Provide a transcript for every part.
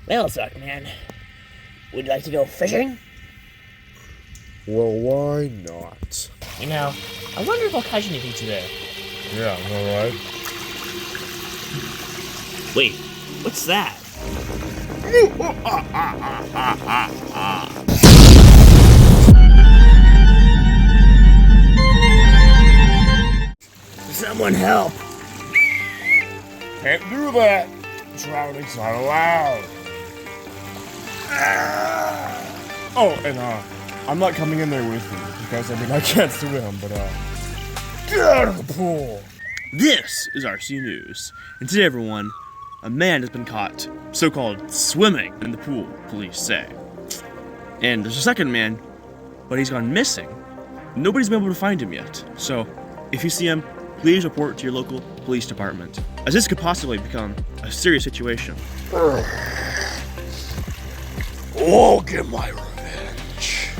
Well, Suckman, would you like to go fishing? Well, why not? You know, I wonder if I'll catch anything today. Yeah, alright. Wait, what's that? Someone help! Can't do that. Drowning's not allowed. Oh, and I'm not coming in there with you because I can't swim, but get out of the pool. This is RC News, and today, everyone, a man has been caught, so-called, swimming in the pool, police say. And there's a second man, but he's gone missing. Nobody's been able to find him yet, so if you see him, please report to your local police department, as this could possibly become a serious situation. I'll get my revenge.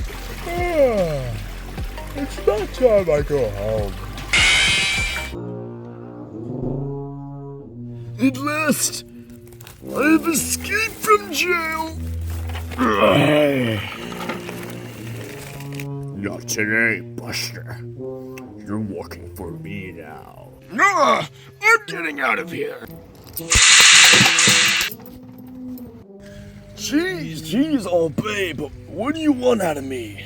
It's about time I go home. At last, I have escaped from jail. Not today, Buster. You're working for me now. I'm getting out of here. Jeez, oh babe, what do you want out of me?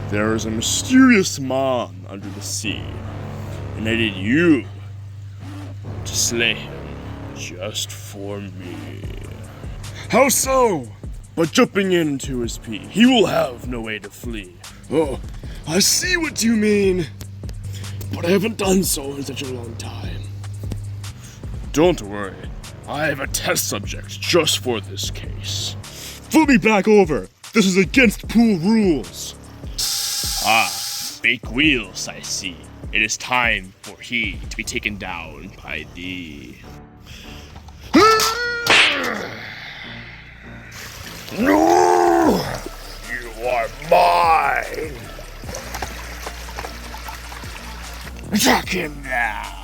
There is a mysterious man under the sea, and I need you to slay him just for me. How so? By jumping into his pee, he will have no way to flee. Oh, I see what you mean, but I haven't done so in such a long time. Don't worry, I have a test subject just for this case. Flip me back over. This is against pool rules. Fake wheels, I see. It is time for he to be taken down by thee. No! You are mine! Attack him now!